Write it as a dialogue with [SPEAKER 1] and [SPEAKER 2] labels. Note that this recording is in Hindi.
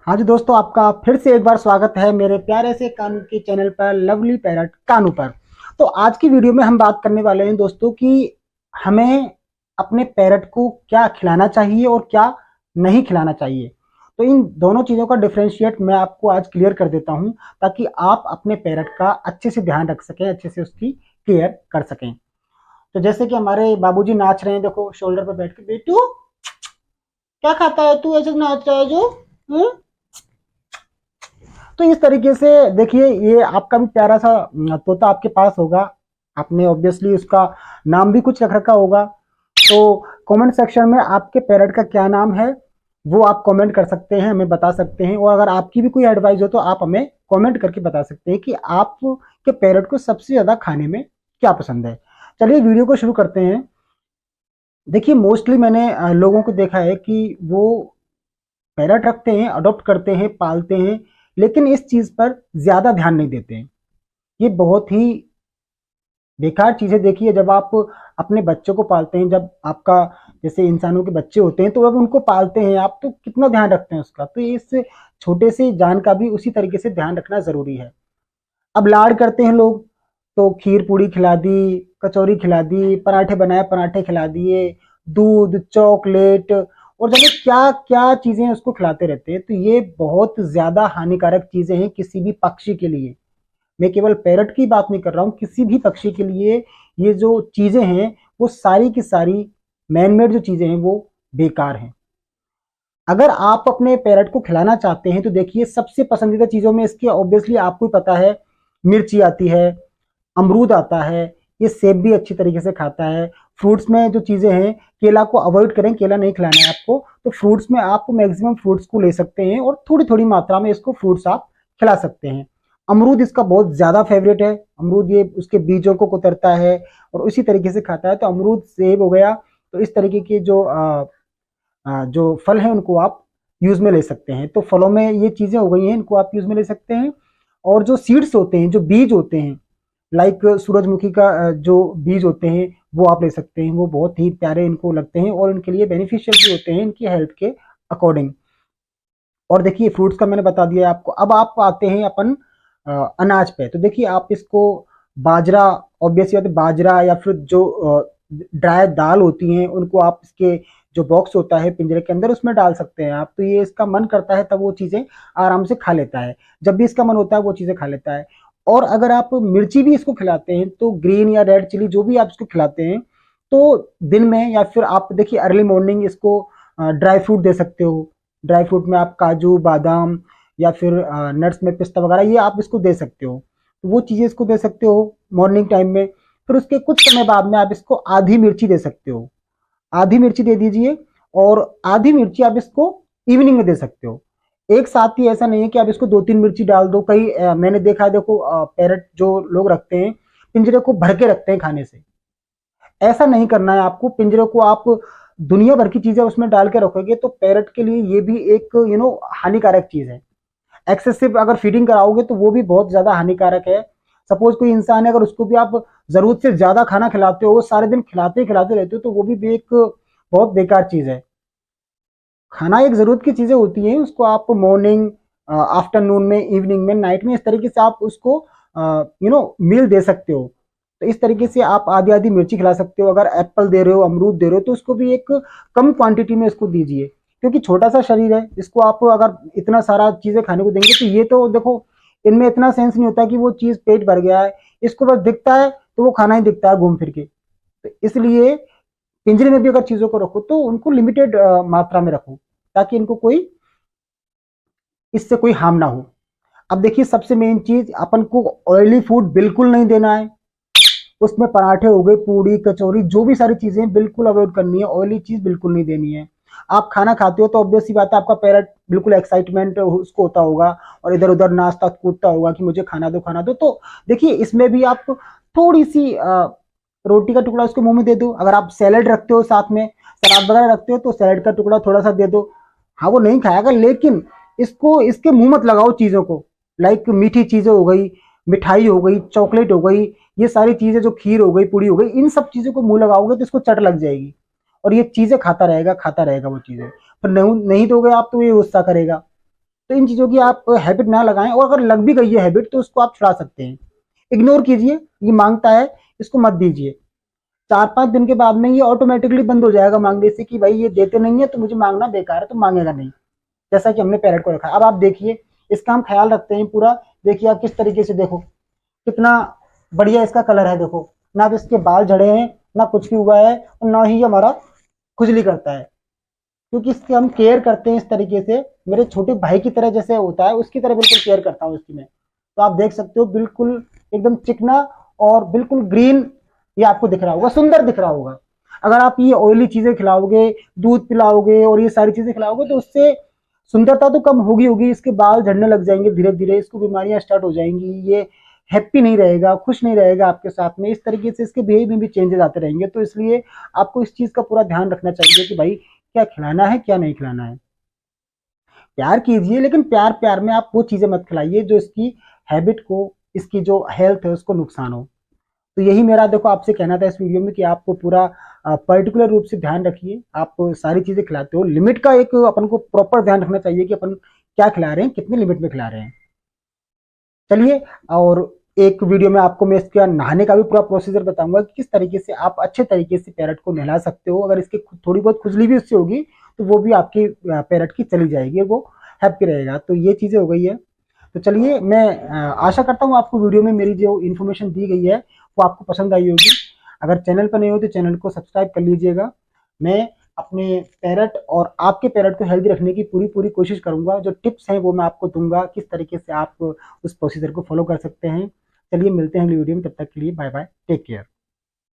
[SPEAKER 1] हाँ जी दोस्तों, आपका फिर से एक बार स्वागत है मेरे प्यारे से कानू के चैनल पर, लवली पैरट कानू पर। तो आज की वीडियो में हम बात करने वाले हैं दोस्तों कि हमें अपने पैरट को क्या खिलाना चाहिए और क्या नहीं खिलाना चाहिए। तो इन दोनों चीज़ों का डिफरेंशिएट मैं आपको आज क्लियर कर देता हूँ, ताकि आप अपने पैरट का अच्छे से ध्यान रख सकें, अच्छे से उसकी केयर कर सकें। तो जैसे कि हमारे बाबूजी नाच रहे हैं, देखो शोल्डर पर बैठ के, बेटू क्या खाता है तू, ऐसे नाच रहा है जो। हम्म? तो इस तरीके से देखिए, ये आपका भी प्यारा सा तोता आपके पास होगा। आपने ऑब्वियसली उसका नाम भी कुछ रख रखा होगा। तो कमेंट सेक्शन में आपके पैरट का क्या नाम है वो आप कमेंट कर सकते हैं, हमें बता सकते हैं। और अगर आपकी भी कोई एडवाइस हो तो आप हमें कमेंट करके बता सकते हैं कि आपके पैरट को सबसे ज़्यादा खाने में क्या पसंद है। चलिए वीडियो को शुरू करते हैं। देखिए, मोस्टली मैंने लोगों को देखा है कि वो पैरट रखते हैं, अडॉप्ट करते हैं, पालते हैं, लेकिन इस चीज़ पर ज़्यादा ध्यान नहीं देते हैं। ये बहुत ही बेकार चीज़ है। देखिए, जब आप अपने बच्चों को पालते हैं, जब आपका जैसे इंसानों के बच्चे होते हैं, तो जब उनको पालते हैं आप, तो कितना ध्यान रखते हैं उसका। तो इस छोटे से जान का भी उसी तरीके से ध्यान रखना ज़रूरी है। अब लाड़ करते हैं लोग, तो खीर पूड़ी खिला दी, कचौरी खिला दी, पराठे बनाए पराठे खिला दिए, दूध, चॉकलेट और जाने क्या क्या चीज़ें उसको खिलाते रहते हैं। तो ये बहुत ज़्यादा हानिकारक चीज़ें हैं किसी भी पक्षी के लिए। मैं केवल पैरट की बात नहीं कर रहा हूँ, किसी भी पक्षी के लिए ये जो चीज़ें हैं वो सारी की सारी मैन मेड जो चीज़ें हैं वो बेकार हैं। अगर आप अपने पैरट को खिलाना चाहते हैं तो देखिए, सबसे पसंदीदा चीज़ों में इसकी ऑब्वियसली आपको ही पता है, मिर्ची आती है, अमरूद आता है, ये सेब भी अच्छी तरीके से खाता है। फ्रूट्स में जो चीज़ें हैं, केला को अवॉइड करें, केला नहीं खिलाना है आपको। तो फ्रूट्स में आप मैक्सिमम फ्रूट्स को ले सकते हैं और थोड़ी थोड़ी मात्रा में इसको फ्रूट्स आप खिला सकते हैं। अमरूद इसका बहुत ज़्यादा फेवरेट है। अमरूद ये उसके बीजों को कुतरता है और उसी तरीके से खाता है। तो अमरूद, सेब हो गया, तो इस तरीके के जो फल हैं उनको आप यूज़ में ले सकते हैं। तो फलों में ये चीज़ें हो गई हैं, इनको आप यूज़ में ले सकते हैं। और जो सीड्स होते हैं, जो बीज होते हैं, लाइक सूरजमुखी का जो बीज होते हैं वो आप ले सकते हैं। वो बहुत ही प्यारे इनको लगते हैं और इनके लिए बेनिफिशियल भी होते हैं इनकी हेल्थ के अकॉर्डिंग। और देखिए, फ्रूट्स का मैंने बता दिया आपको। अब आप आते हैं अपन अनाज पे। तो देखिए, आप इसको बाजरा, ऑब्वियसली बात है, बाजरा या फिर जो ड्राई दाल होती हैं उनको आप इसके जो बॉक्स होता है पिंजरे के अंदर उसमें डाल सकते हैं आप। तो ये इसका मन करता है तब वो चीज़ें आराम से खा लेता है, जब भी इसका मन होता है वो चीज़ें खा लेता है। और अगर आप मिर्ची भी इसको खिलाते हैं, तो ग्रीन या रेड चिली जो भी आप इसको खिलाते हैं, तो दिन में या फिर आप देखिए अर्ली मॉर्निंग इसको ड्राई फ्रूट दे सकते हो। ड्राई फ्रूट में आप काजू, बादाम या फिर नट्स में पिस्ता वगैरह ये आप इसको दे सकते हो। तो वो चीज़ें इसको दे सकते हो मॉर्निंग टाइम में। फिर उसके कुछ समय बाद में आप इसको आधी मिर्ची दे सकते हो। आधी मिर्ची दे दीजिए और आधी मिर्ची आप इसको इवनिंग में दे सकते हो। एक साथ ही ऐसा नहीं है कि आप इसको 2-3 मिर्ची डाल दो। कई मैंने देखा है, देखो पैरट जो लोग रखते हैं पिंजरे को भर के रखते हैं खाने से। ऐसा नहीं करना है आपको। पिंजरे को आप दुनिया भर की चीजें उसमें डाल के रखोगे तो पैरट के लिए ये भी एक हानिकारक चीज है। एक्सेसिव अगर फीडिंग कराओगे तो वो भी बहुत ज्यादा हानिकारक है। सपोज कोई इंसान है, अगर उसको भी आप जरूरत से ज्यादा खाना खिलाते हो, वो सारे दिन खिलाते खिलाते रहते हो, तो वो भी एक बहुत बेकार चीज है। खाना एक जरूरत की चीजें होती हैं, उसको आप मॉर्निंग, आफ्टरनून में, इवनिंग में, नाइट में, इस तरीके से आप उसको मील दे सकते हो। तो इस तरीके से आप आधी आधी मिर्ची खिला सकते हो। अगर एप्पल दे रहे हो, अमरूद दे रहे हो, तो उसको भी एक कम क्वांटिटी में इसको दीजिए, क्योंकि छोटा सा शरीर है। इसको आप अगर इतना सारा चीजें खाने को देंगे तो ये तो देखो, इनमें इतना सेंस नहीं होता कि वो चीज पेट भर गया है। इसको बस दिखता है तो वो खाना ही दिखता है घूम फिर के। तो इसलिए पिंजरे में भी अगर चीजों को रखो तो उनको लिमिटेड मात्रा में रखो, ताकि इनको कोई इससे कोई हार्म ना हो। अब देखिए, सबसे मेन चीज, अपन को ऑयली फूड बिल्कुल नहीं देना है। उसमें पराठे हो गए, पूड़ी, कचौरी, जो भी सारी चीजें बिल्कुल अवॉइड करनी है। ऑयली चीज बिल्कुल नहीं देनी है। आप खाना खाते हो तो ऑब्वियस सी बात है, आपका पैरट बिल्कुल एक्साइटमेंट उसको होता होगा और इधर उधर नाचता कूदता होगा कि मुझे खाना दो खाना दो। तो देखिए, इसमें भी आप थोड़ी सी रोटी का टुकड़ा उसके मुंह में दे दो। अगर आप सैलेड रखते हो, साथ में सलाद वगैरह रखते हो, तो सैलेड का टुकड़ा थोड़ा सा दे दो। हाँ, वो नहीं खाएगा, लेकिन इसको इसके मुंह मत लगाओ चीजों को। लाइक मीठी चीजें हो गई, मिठाई हो गई, चॉकलेट हो गई, ये सारी चीजें, जो खीर हो गई, पूड़ी हो गई, इन सब चीजों को मुंह लगाओगे तो इसको चट लग जाएगी और ये चीजें खाता रहेगा वो चीजें। पर नहीं नहीं दोगे आप तो ये गुस्सा करेगा। तो इन चीज़ों की आप हैबिट ना लगाएं, और अगर लग भी गई है हैबिट तो उसको आप छुड़ा सकते हैं। इग्नोर कीजिए, ये मांगता है इसको मत दीजिए। 4-5 दिन के बाद में ये ऑटोमेटिकली बंद हो जाएगा मांगने से, कि भाई ये देते नहीं है तो मुझे मांगना बेकार है, तो मांगेगा नहीं। जैसा कि हमने पैरेट को रखा है। अब आप देखिए, इसका हम ख्याल रखते हैं पूरा। देखिए आप किस तरीके से, देखो कितना बढ़िया इसका कलर है। देखो ना तो इसके बाल झड़े हैं, ना कुछ भी हुआ है, और ना ही हमारा खुजली करता है, क्योंकि इसकी हम केयर करते हैं इस तरीके से। मेरे छोटे भाई की तरह जैसे होता है उसकी तरह बिल्कुल केयर करता हूँ इसकी मैं। तो आप देख सकते हो बिल्कुल एकदम चिकना और बिल्कुल ग्रीन ये आपको दिख रहा होगा, सुंदर दिख रहा होगा। अगर आप ये ऑयली चीजें खिलाओगे, दूध पिलाओगे और ये सारी चीजें खिलाओगे तो उससे सुंदरता तो कम होगी, इसके बाल झड़ने लग जाएंगे धीरे धीरे, इसको बीमारियां स्टार्ट हो जाएंगी, ये हैप्पी नहीं रहेगा, खुश नहीं रहेगा आपके साथ में। इस तरीके से इसके बिहेव में भी चेंजेस आते रहेंगे। तो इसलिए आपको इस चीज का पूरा ध्यान रखना चाहिए कि भाई क्या खिलाना है क्या नहीं खिलाना है। प्यार कीजिए, लेकिन प्यार प्यार में आप वो चीजें मत खिलाइए जो इसकी हैबिट को, इसकी जो हेल्थ है उसको नुकसान हो। तो यही मेरा देखो आपसे कहना था इस वीडियो में, कि आपको पूरा पर्टिकुलर रूप से ध्यान रखिए। आप सारी चीजें खिलाते हो, लिमिट का एक अपन को प्रॉपर ध्यान रखना चाहिए कि अपन क्या खिला रहे हैं, कितनी लिमिट में खिला रहे हैं। चलिए, और एक वीडियो में आपको मैं इसका नहाने का भी पूरा प्रोसीजर बताऊंगा कि किस तरीके से आप अच्छे तरीके से पैरट को नहला सकते हो। अगर इसकी थोड़ी बहुत खुजली भी उससे होगी तो वो भी आपकी पैरट की चली जाएगी, वो हैप्पी रहेगा। तो ये चीजें हो गई है। तो चलिए, मैं आशा करता हूँ आपको वीडियो में मेरी जो इन्फॉर्मेशन दी गई है वो आपको पसंद आई होगी। अगर चैनल पर नहीं हो तो चैनल को सब्सक्राइब कर लीजिएगा। मैं अपने पैरट और आपके पैरट को हेल्दी रखने की पूरी पूरी कोशिश करूंगा। जो टिप्स हैं वो मैं आपको दूंगा, किस तरीके से आप उस प्रोसीजर को फॉलो कर सकते हैं। चलिए मिलते हैं अगली वीडियो में, तब तक के लिए बाय बाय, टेक केयर।